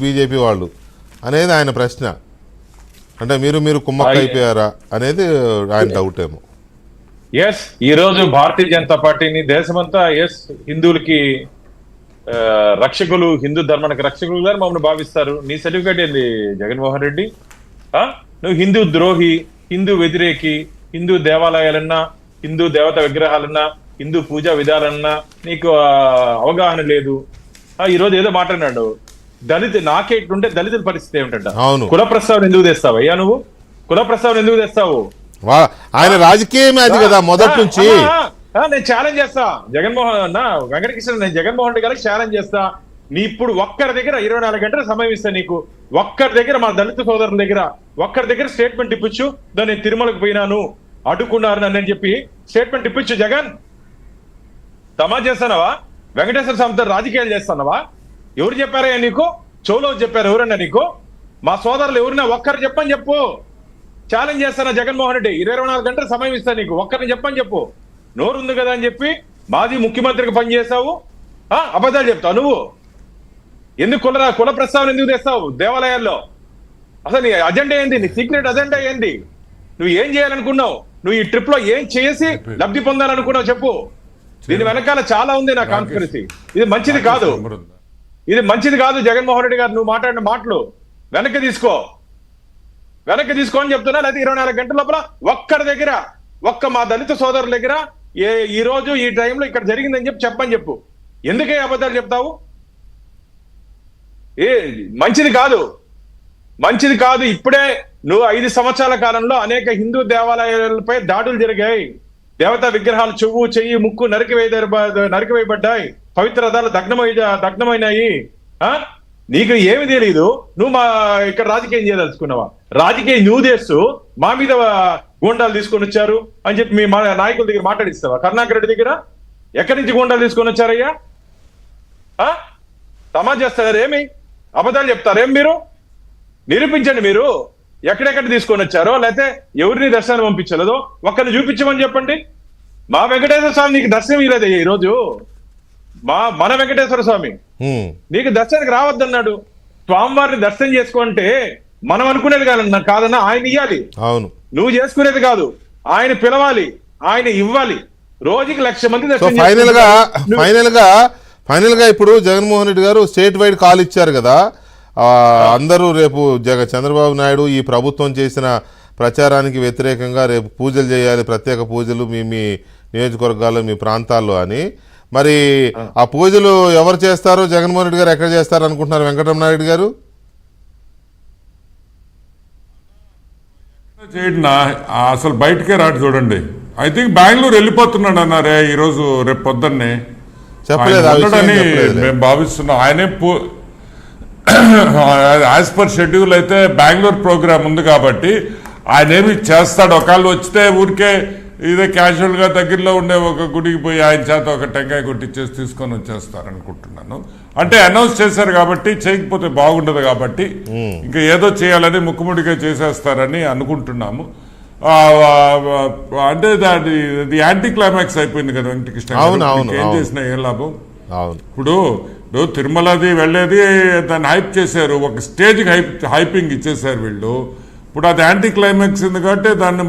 BJP వాళ్ళు అనేది ఆయన ప్రశ్న. అంటే మీరు కుమ్మక్క అయిపోయారా అనేది ఆయన డౌట్ ఏమో. ఎస్, ఈ రోజు భారతీయ జనతా పార్టీని దేశమంతా హిందువులకి రక్షకులు, హిందూ ధర్మానికి రక్షకులుగా మమ్మల్ని భావిస్తారు. నీ సర్టిఫికేట్ ఏంది జగన్మోహన్ రెడ్డి? నువ్వు హిందూ ద్రోహి, హిందూ వ్యతిరేకి, హిందూ దేవాలయాలన్నా, హిందూ దేవత విగ్రహాలన్నా, హిందూ పూజా విధాలన్నా నీకు అవగాహన లేదు. ఈ రోజు ఏదో మాట్లాడినాడు, నాకేంటుంటే దళితుల పరిస్థితి ఏమిటంట. కుల ప్రస్తావన ఎందుకు తెస్తావు అయ్యా? నువ్వు కుల ప్రస్తావన ఎందుకు తెస్తావు? ఆయన రాజకీయమే అది కదా మొదటి నుంచి. నేను ఛాలెంజ్ చేస్తా జగన్మోహన్ వెంకటకృష్ణ, నేను జగన్మోహన్ రెడ్డి గారికి ఛాలెంజ్ చేస్తా. నీ ఇప్పుడు ఒక్కరి దగ్గర 24 గంటలు సమయం ఇస్తా నీకు. ఒక్కరి దగ్గర, మా దళిత సోదరుల దగ్గర ఒక్కరి దగ్గర స్టేట్మెంట్ ఇప్పించు. నేను తిరుమలకు పోయినాను, అడ్డుకున్నారు నన్ను అని చెప్పి స్టేట్మెంట్ ఇప్పించు. జగన్ తమా చేస్తానవా? వెంకటేశ్వర స్వామితో రాజకీయాలు చేస్తున్నావా? ఎవరు చెప్పారయ్యా నీకు? చోలో చెప్పారు ఎవరన్నా నీకు? మా సోదరులు ఎవరినా ఒక్కరు చెప్పని చెప్పు. ఛాలెంజ్ చేస్తానా జగన్మోహన్ రెడ్డి? 24 గంటలు సమయం ఇస్తా నీకు, ఒక్కరిని చెప్పని చెప్పు. నోరు ఉంది కదా అని చెప్పి మాజీ ముఖ్యమంత్రికి పనిచేస్తావు, అబద్ధాలు చెప్తావు. నువ్వు ఎందుకు కుల ప్రస్తావన ఎందుకు తెస్తావు దేవాలయాల్లో? అసలు నీ అజెండా ఏంది? నీ సీక్రెట్ అజెండా ఏంది? నువ్వు ఏం చేయాలనుకున్నావు? నువ్వు ఈ ట్రిప్ లో ఏం చేసి లబ్ధి పొందాలనుకున్నావు చెప్పు. దీని వెనకాల చాలా ఉంది నా కాన్స్పిరసీ. ఇది మంచిది కాదు, ఇది మంచిది కాదు. జగన్మోహన్ రెడ్డి గారు నువ్వు మాట్లాడిన మాటలు వెనక్కి తీసుకో అని చెప్తున్నా. లేకపోతే 24 గంటల లోపల ఒక్కరి దగ్గర, మా దళిత సోదరుల దగ్గర ఈ రోజు ఈ టైంలో ఇక్కడ జరిగిందని చెప్పని చెప్పు. ఎందుకే అబద్ధాలు చెప్తావు? మంచిది కాదు. ఇప్పుడే నువ్వు 5 సంవత్సరాల కాలంలో అనేక హిందూ దేవాలయాలపై దాడులు జరిగాయి. దేవతా విగ్రహాలు చెవు, చెయ్యి, ముక్కు నరికివేయబడ్డాయి. పవిత్ర రథాలు దగ్నమైనాయి. నీకు ఏమి తెలియదు? నువ్వు ఇక్కడ రాజకీయం చేయదలుచుకున్నావా? రాజకీయం నువ్వు చేస్తూ మా మీద గూండాలు తీసుకొని వచ్చారు అని చెప్పి మీ నాయకుల దగ్గర మాట్లాడిస్తావా? కరుణాకర్ రెడ్డి దగ్గర ఎక్కడి నుంచి గూండాలు తీసుకొని వచ్చారయ్యా? సమాజ్ చేస్తారు ఏమి? అబద్ధాలు చెప్తారేం మీరు? నిరూపించండి. మీరు ఎక్కడెక్కడ తీసుకొని వచ్చారో, లేకపోతే ఎవరిని దర్శనం పంపించలేదో ఒక్కరిని చూపించమని చెప్పండి. మా వెంకటేశ్వర స్వామి నీకు దర్శనం ఇవ్వలేదు ఈ రోజు. మన వెంకటేశ్వర స్వామి నీకు దర్శనానికి రావద్దన్నాడు. స్వామివారిని దర్శనం చేసుకుంటే మనం అనుకునేది కాదన్నా, ఆయన ఇవ్వాలి. అవును, నువ్వు చేసుకునేది కాదు. ఆయన పిలవాలి, ఆయన ఇవ్వాలి. రోజుకి 1,00,000 మంది దర్శనం. ఫైనల్ గా ఇప్పుడు జగన్మోహన్ రెడ్డి గారు స్టేట్ వైడ్ కాల్ ఇచ్చారు కదా. అందరూ రేపు చంద్రబాబు నాయుడు ఈ ప్రభుత్వం చేసిన ప్రచారానికి వ్యతిరేకంగా రేపు పూజలు చేయాలి, ప్రత్యేక పూజలు మీ నియోజకవర్గాల్లో, మీ ప్రాంతాల్లో అని. మరి ఆ పూజలు ఎవరు చేస్తారో, జగన్మోహన్ రెడ్డి గారు ఎక్కడ చేస్తారు అనుకుంటున్నారు వెంకటరమణారెడ్డి గారు? అసలు బయటకే రాడు చూడండి. ఐ థింక్ బెంగళూరు వెళ్ళిపోతున్నాడు అన్నారే ఈరోజు, రేపు పొద్దున్నే చెప్పలేదని మేము భావిస్తున్నాం. ఆయనే యాజ్ పర్ షెడ్యూల్ అయితే బెంగళూరు ప్రోగ్రామ్ ఉంది కాబట్టి ఆయన ఏమి చేస్తాడు. ఒకవేళ వచ్చితే ఊరికే ఇదే క్యాజువల్ గా దగ్గరలో ఉండే ఒక గుడికి పోయి ఆయన చేత ఒక టెంకాయ కొట్టించేసి తీసుకొని వచ్చేస్తారు అనుకుంటున్నాను. అంటే అనౌన్స్ చేశారు కాబట్టి, చేయకపోతే బాగుండదు కాబట్టి ఇంకా ఏదో చేయాలని ముక్కుముడిగా చేసేస్తారని అనుకుంటున్నాము. అంటే అది యాంటీ క్లైమాక్స్ అయిపోయింది కదా వెంకటకృష్ణ. ఏం చేసినా ఏం లాభం? ఇప్పుడు తిరుమలది వెళ్ళేది దాన్ని హైప్ చేశారు, ఒక స్టేజ్కి హైపింగ్ ఇచ్చేసారు వీళ్ళు. ఇప్పుడు అది యాంటీ క్లైమాక్స్ ఉంది కాబట్టి దాన్ని